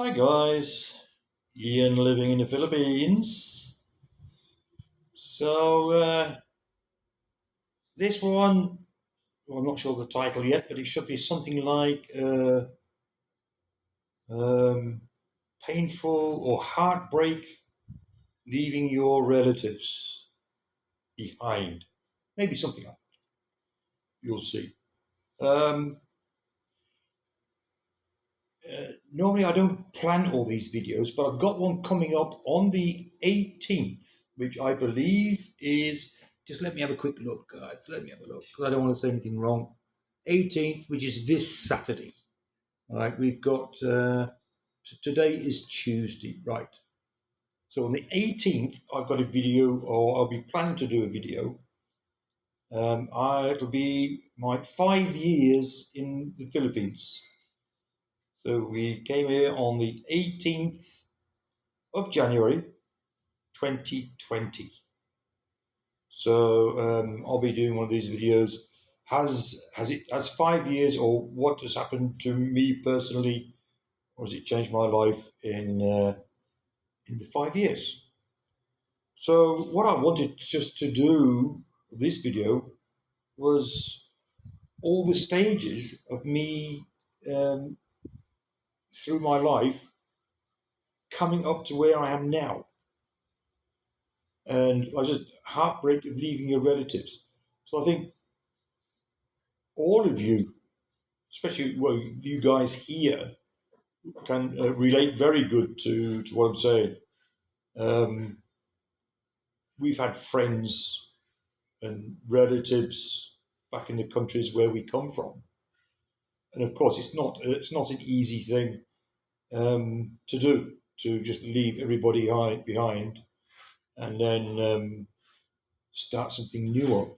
Hi guys, Ian living in the Philippines. So this one, well, I'm not sure the title yet, but it should be something like um, painful or heartbreak leaving your relatives behind. Maybe something like that. You'll see. Um, Normally I don't plan all these videos, but I've got one coming up on the 18th, which I believe is. Just let me have a quick look, guys. Let me have a look because I don't want to say anything wrong. 18th, which is this Saturday. All right, we've got today is Tuesday, right? So on the 18th, I've got a video, or I'll be planning to do a video. It'll be my 5 years in the Philippines. So we came here on the 18th of January 2020. So I'll be doing one of these videos. Has 5 years, or what has happened to me personally, or has it changed my life in the 5 years? So what I wanted just to do this video was all the stages of me um, through my life coming up to where I am now. And I just heartbreak of leaving your relatives. So I think all of you, especially you guys here, can relate very good to what I'm saying. Um, we've had friends and relatives back in the countries where we come from, and of course, it's not an easy thing to do, to just leave everybody behind and then start something new up.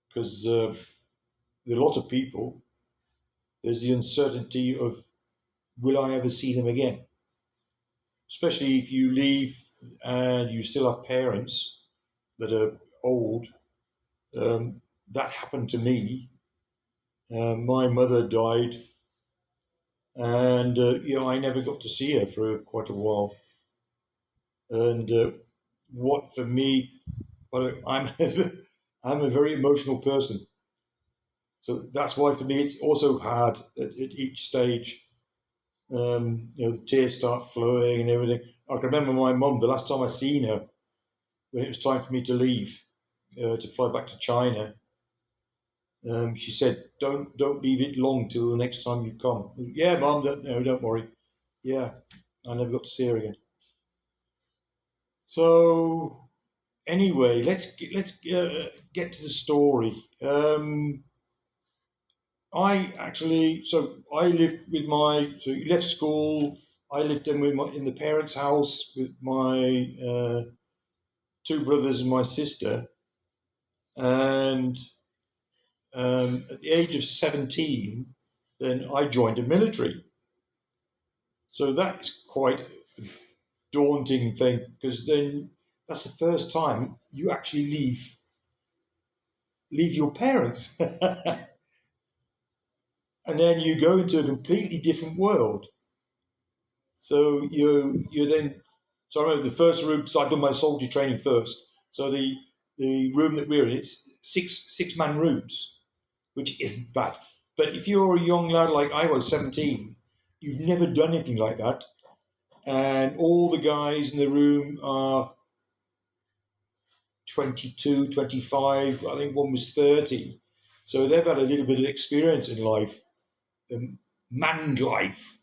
Because there are a lot of people, there's the uncertainty of, will I ever see them again? Especially if you leave and you still have parents that are old. That happened to me. My mother died, and I never got to see her for quite a while. And what for me, but I'm I'm a very emotional person, so that's why for me it's also hard at each stage. The tears start flowing and everything. I can remember my mum, the last time I seen her, when it was time for me to leave to fly back to China. She said, "Don't leave it long till the next time you come." Yeah, mum, don't worry. Yeah, I never got to see her again. So anyway, let's get to the story. I lived with so you left school. I lived in the parents' house with my two brothers and my sister, and at the age of 17, then I joined the military. So that's quite a daunting thing, because then that's the first time you actually leave your parents, and then you go into a completely different world. So you then. So I remember the first room. So I'd done my soldier training first. So the room that we're in, it's six-man rooms, which isn't bad. But if you're a young lad like I was, 17, you've never done anything like that, and all the guys in the room are 22, 25. I think one was 30. So they've had a little bit of experience in life, man life.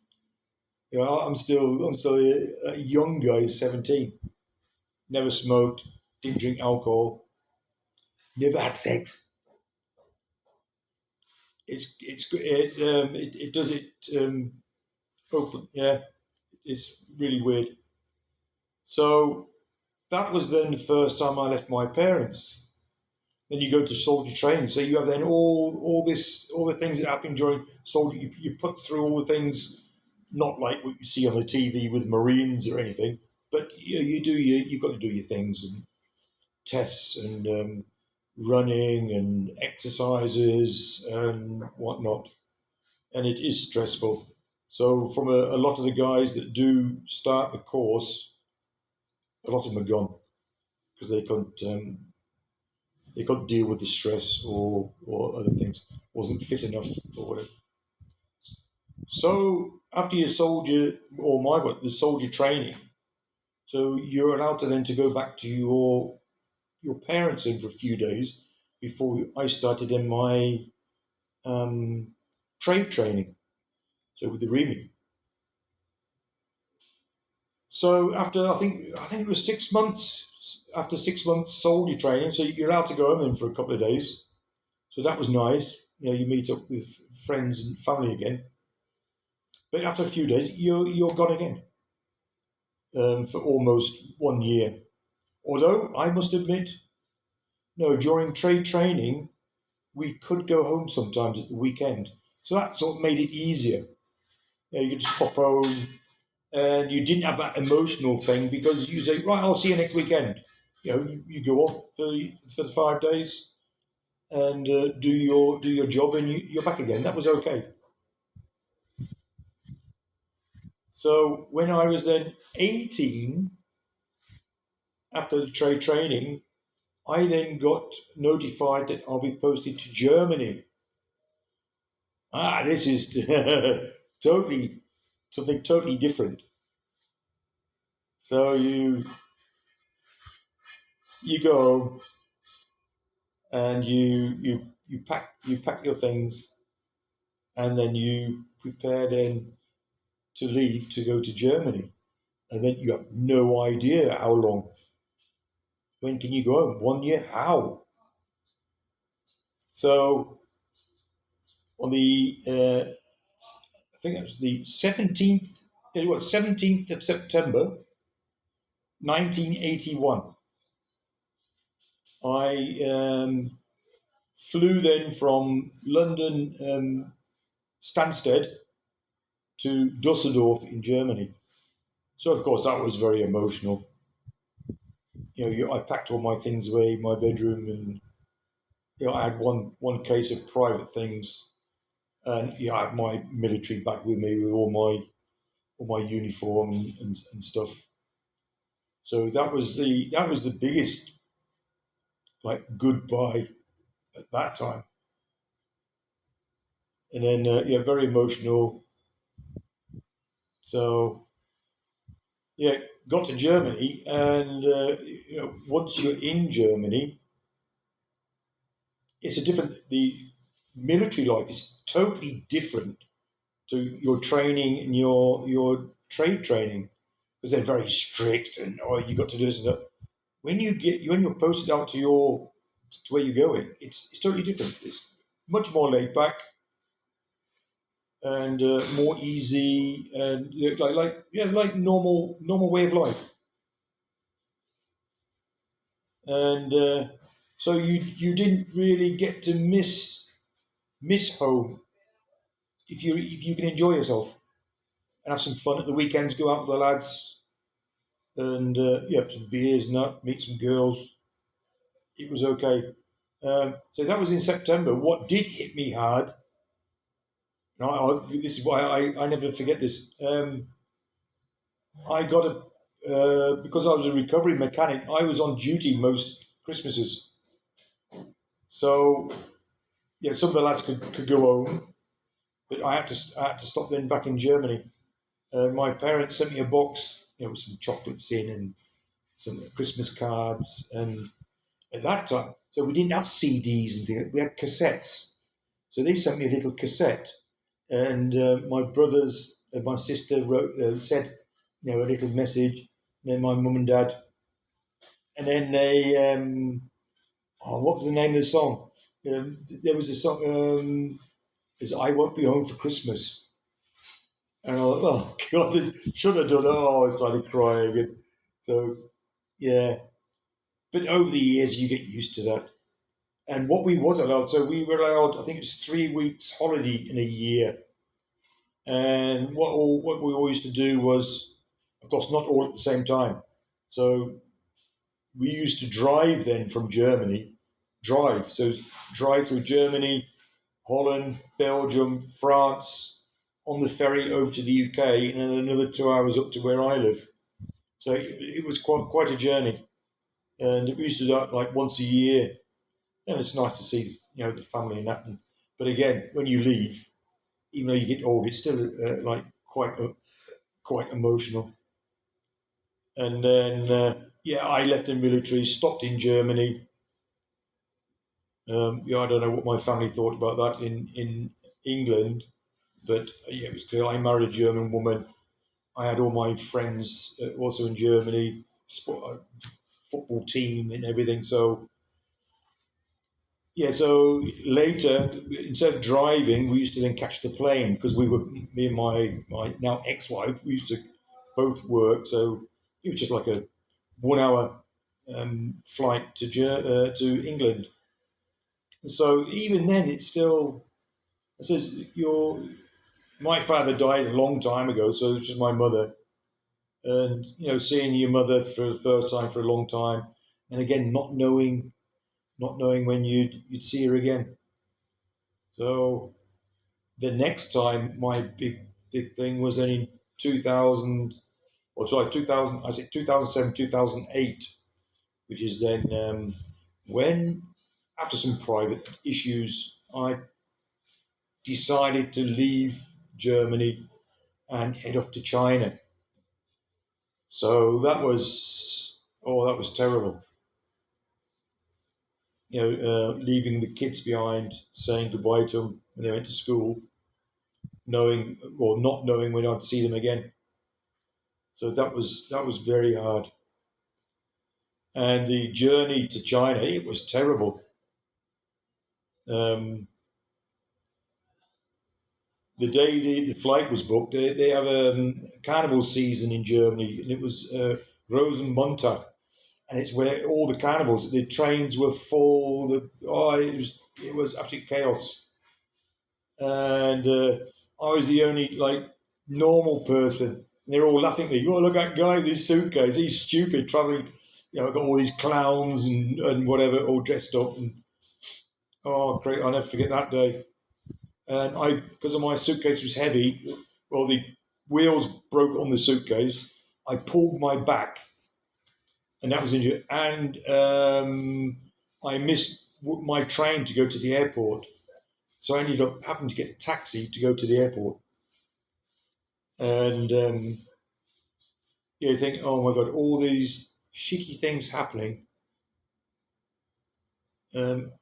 I'm still a young guy, 17. Never smoked, didn't drink alcohol, never had sex. It does it open. Yeah, it's really weird. So that was then the first time I left my parents. Then you go to soldier training, so you have then all the things that happen during soldier. You put through all the things, not like what you see on the TV with Marines or anything, but you've got to do your things and tests and running and exercises and whatnot, and it is stressful. So from a lot of the guys that do start the course, a lot of them are gone because they couldn't deal with the stress or other things, wasn't fit enough or whatever. So after your soldier or the soldier training, so you're allowed to then to go back to your parents in for a few days before I started in my um, trade training. So with the REMI. So after I think it was 6 months, after 6 months soldier training, so you're allowed to go home in for a couple of days. So that was nice. You meet up with friends and family again. But after a few days, you're gone again for almost 1 year. Although I must admit, no, during trade training, we could go home sometimes at the weekend. So that sort of made it easier. You could just pop home, and you didn't have that emotional thing because you say, right, I'll see you next weekend. You go off for the 5 days and do your job, and you're back again. That was okay. So when I was then 18, after the trade training, I then got notified that I'll be posted to Germany. This is totally something totally different. So you go and you pack your things, and then you prepare then to leave to go to Germany, and then you have no idea how long. When can you go home? 1 year? How? So on the I think it was the 17th. It was 17th of September, 1981. I flew then from London Stansted to Dusseldorf in Germany. So of course that was very emotional. I packed all my things away, my bedroom, and I had one case of private things, and I had my military bag with me with all my uniform and stuff. So that was the biggest like goodbye at that time, and then very emotional. So yeah, got to Germany, and once you're in Germany, it's a different. The military life is totally different to your training and your trade training because they're very strict and you got to do this and that. When you're posted out to where you're going, it's totally different. It's much more laid back and more easy and like normal way of life. And so you didn't really get to miss home if you can enjoy yourself and have some fun at the weekends, go out with the lads and have some beers and that, meet some girls. It was okay. So that was in September. What did hit me hard, and this is why I never forget this. I got because I was a recovery mechanic. I was on duty most Christmases. So yeah, some of the lads could go home, but I had to stop then back in Germany. My parents sent me a box, with some chocolates in and some Christmas cards, and at that time, so we didn't have CDs and things. We had cassettes. So they sent me a little cassette, and my brothers and my sister said, a little message. And then my mum and dad, and then they, what was the name of the song? There was a song, is "I Won't Be Home for Christmas," and I thought, oh God, should have done it. Oh, I started crying, and so yeah. But over the years, you get used to that. And what we was allowed, so we were allowed, I think it's 3 weeks holiday in a year. And what we always used to do was, of course, not all at the same time. So we used to drive then from Germany, drive through Germany, Holland, Belgium, France, on the ferry over to the UK, and then another 2 hours up to where I live. So it was quite a journey, and we used to do that like once a year, and it's nice to see the family and that. But again, when you leave, even though you get old, it's still like quite emotional. And then yeah, I left the military, stopped in Germany. Yeah, I don't know what my family thought about that in England, but yeah, it was clear. I married a German woman. I had all my friends also in Germany, football team and everything. So yeah, so later, instead of driving, we used to then catch the plane because we were me and my now ex-wife. We used to both work, so it was just like a 1 hour flight to England. So even then, it's still. It says your my father died a long time ago, so it's just my mother, and seeing your mother for the first time for a long time, and again not knowing when you'd see her again. So the next time, my big thing was in 2000, or sorry, 2000. I said 2007, 2008, which is then when, after some private issues, I decided to leave Germany and head off to China. So that was terrible. Leaving the kids behind, saying goodbye to them when they went to school, knowing or not knowing when I'd see them again. So that was very hard. And the journey to China, it was terrible. Um, the day the flight was booked, they have a carnival season in Germany, and it was Rosenmontag, and it's where all the carnivals, the trains were full. It was absolute chaos, and I was the only like normal person. And they're all laughing at me. Oh, look at that guy with his suitcase. He's stupid traveling. Got all these clowns and whatever all dressed up. And oh, great! I'll never forget that day. And because of my suitcase was heavy, well, the wheels broke on the suitcase. I pulled my back, and that was injured. And I missed my train to go to the airport, so I ended up having to get a taxi to go to the airport. And you think, oh my god, all these shitty things happening. Um,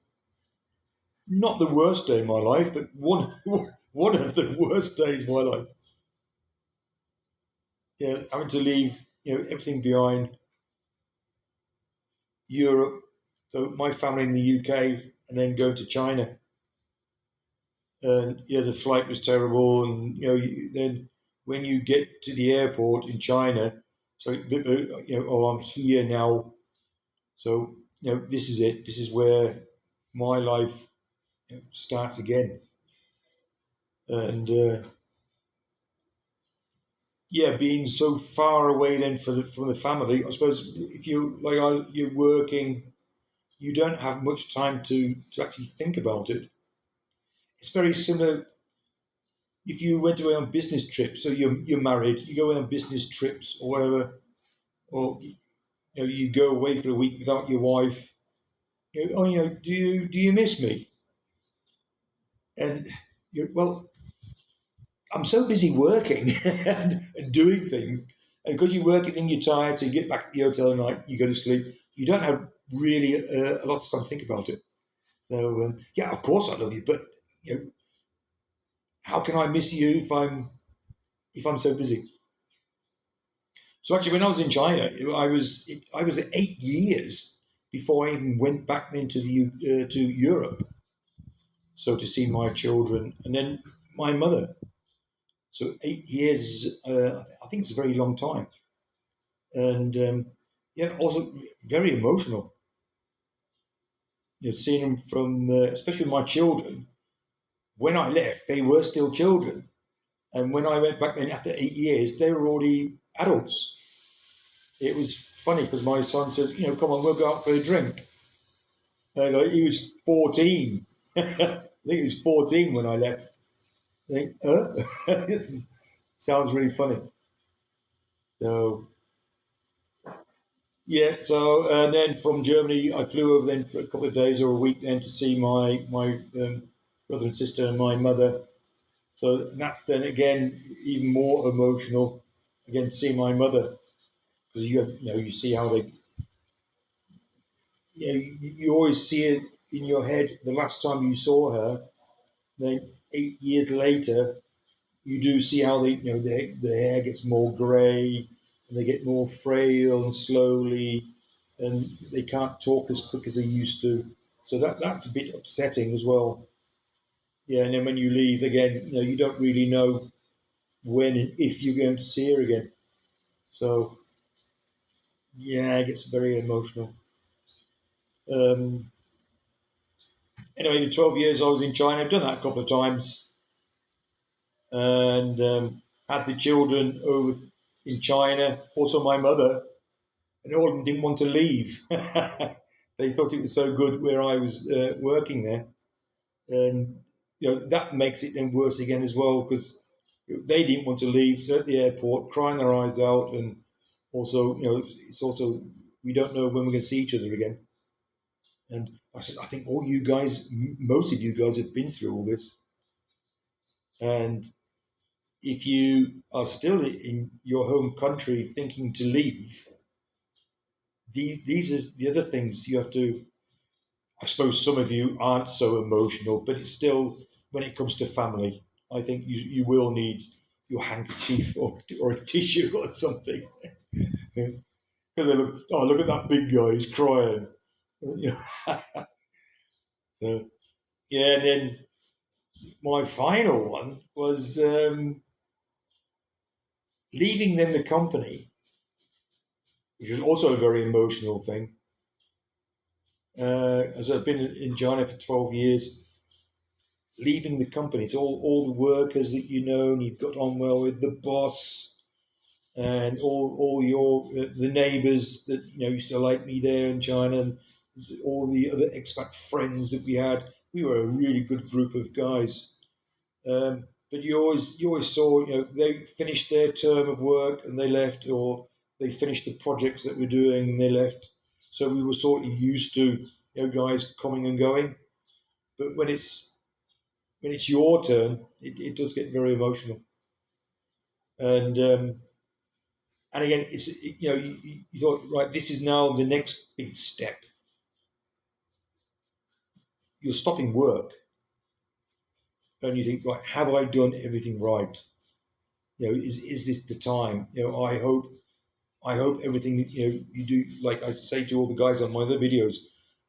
Not the worst day of my life, but one one of the worst days of my life. Yeah, having to leave everything behind, Europe, so my family in the UK, and then go to China. And yeah, the flight was terrible, and then when you get to the airport in China, so oh, I'm here now. So this is it. This is where my life starts again. And yeah, being so far away then from the family, I suppose if you're working, you don't have much time to actually think about it. It's very similar if you went away on business trips. So you're married, you go away on business trips or whatever, or you go away for a week without your wife. Oh, do you miss me? And well, I'm so busy working and doing things, and because you work and then you're tired, so you get back to the hotel at night, you go to sleep. You don't have really a lot of time to think about it. So yeah, of course I love you, but how can I miss you if I'm so busy? So actually, when I was in China, I was 8 years before I even went back into to Europe. So to see my children and then my mother. So 8 years, I think it's a very long time, and yeah, also very emotional. Seeing them from, especially my children. When I left, they were still children, and when I went back then after 8 years, they were already adults. It was funny because my son says, come on, we'll go out for a drink. And he was 14. I think he was 14 when I left. Think, it sounds really funny. So yeah, so and then from Germany, I flew over then for a couple of days or a week then to see my brother and sister and my mother. So that's then again even more emotional. Again, see my mother because you see how they you always see it in your head the last time you saw her. Then 8 years later, you do see how the hair gets more grey and they get more frail and slowly, and they can't talk as quick as they used to. So that's a bit upsetting as well. Yeah, and then when you leave again, you don't really know when and if you're going to see her again. So yeah, it gets very emotional. Um, anyway, the 12 years I was in China, I've done that a couple of times, and had the children over in China. Also, my mother, and all of them didn't want to leave. They thought it was so good where I was working there, and that makes it then worse again as well because they didn't want to leave. So at the airport, crying their eyes out, and also it's also we don't know when we're going to see each other again. And I said, I think all you guys, most of you guys, have been through all this, and if you are still in your home country thinking to leave, these are the other things you have to. I suppose some of you aren't so emotional, but it's still when it comes to family, I think you will need your handkerchief or a tissue or something. Because they look at that big guy, he's crying. So yeah, and then my final one was leaving then the company, which was also a very emotional thing. As I've been in China for 12 years, leaving the company, it's all the workers that and you've got on well with the boss and all your the neighbours that used to like me there in China, and all the other expat friends that we had. We were a really good group of guys. But you always saw they finished their term of work and they left, or they finished the projects that we're doing and they left. So we were sort of used to guys coming and going. But when it's your turn, it does get very emotional. And again, you thought, right, this is now the next big step. You're stopping work, and you think, right, have I done everything right? Is this the time? I hope everything you do. Like I say to all the guys on my other videos,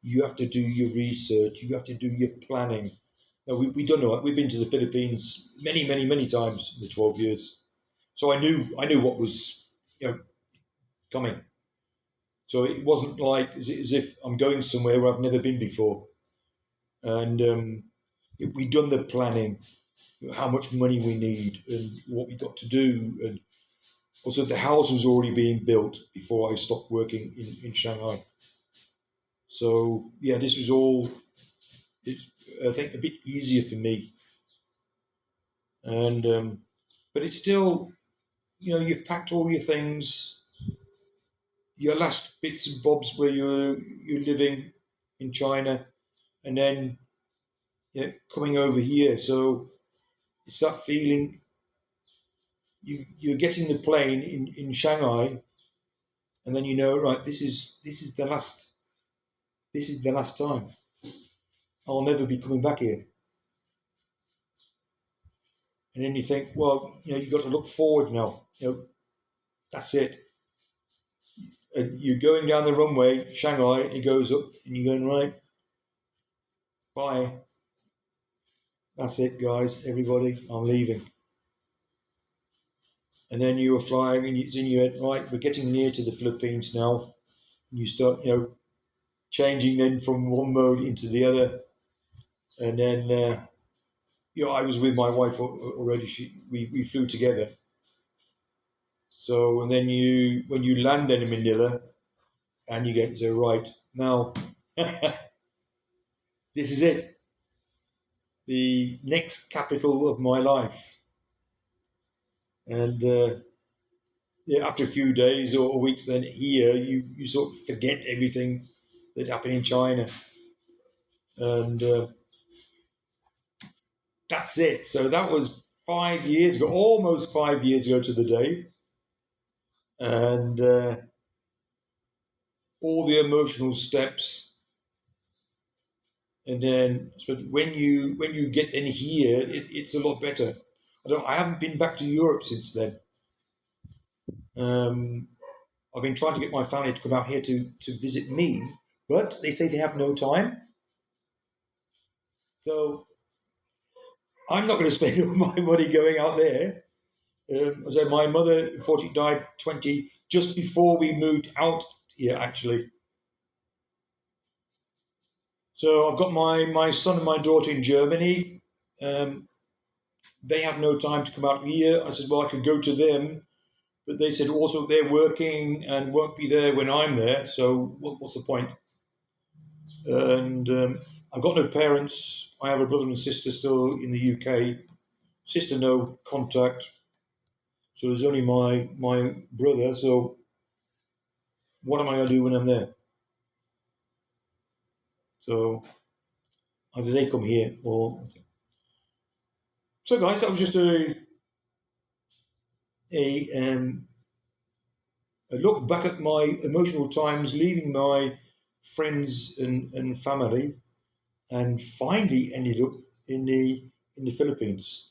you have to do your research. You have to do your planning. Now, we don't know. We've been to the Philippines many, many, many times in the 12 years, so I knew what was coming. So it wasn't like as if I'm going somewhere where I've never been before. And we'd done the planning, how much money we need, and what we got to do, and also the house was already being built before I stopped working in Shanghai. So yeah, this was all. It's I think a bit easier for me, and but it's still you've packed all your things, your last bits and bobs where you're living in China, and then coming over here. So it's that feeling you're getting the plane in Shanghai, and then right, this is the last time. I'll never be coming back here. And then you think, well, you've got to look forward now. That's it. And you're going down the runway, Shanghai, it goes up, and you're going, right, bye. That's it, guys, everybody, I'm leaving. And then you were flying, and it's in your head, right, we're getting near to the Philippines now. And you start, changing then from one mode into the other. And then, I was with my wife already. We flew together. So, and then when you land in Manila, and you get to right now, this is it. the next capital of my life. And yeah, after a few days or weeks, then here you sort of forget everything that happened in China, and that's it. So that was 5 years ago, almost 5 years ago to the day, and all the emotional steps. And then, so when you get in here, it's a lot better. I haven't been back to Europe since then. Um, I've been trying to get my family to come out here to visit me, but they say they have no time. So I'm not going to spend all my money going out there. So my mother, unfortunately, died 20 just before we moved out here, actually. So I've got my son and my daughter in Germany. Um, they have no time to come out here. I said, well, I could go to them, but they said also they're working and won't be there when I'm there. So what's the point? And I've got no parents. I have a brother and sister still in the UK. Sister, no contact. So there's only my brother. So what am I going to do when I'm there? So either they come here or. So guys, that was just a a look back at my emotional times leaving my friends and family, and finally ended up in the Philippines,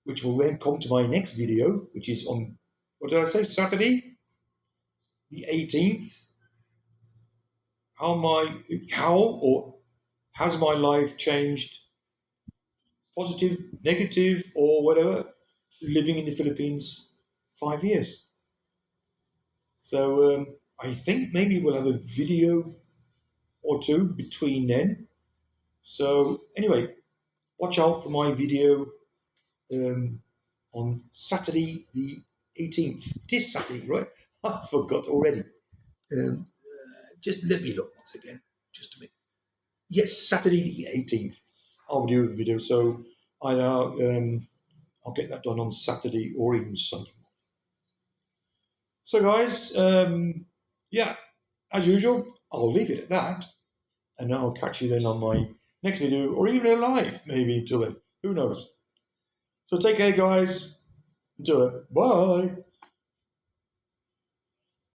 which will then come to my next video, which is on, what did I say, Saturday, the 18th. How or has my life changed, positive, negative, or whatever, living in the Philippines 5 years. So I think maybe we'll have a video or two between then. So anyway, watch out for my video um, on Saturday the 18th. It is Saturday, right? I forgot already. Um, just let me look once again, just a minute. Yes, Saturday the 18th. I'll do a video, so I'll get that done on Saturday or even Sunday. So, guys, yeah, as usual, I'll leave it at that, and I'll catch you then on my next video, or even a live, maybe until then. Who knows? So, take care, guys. Until then, bye.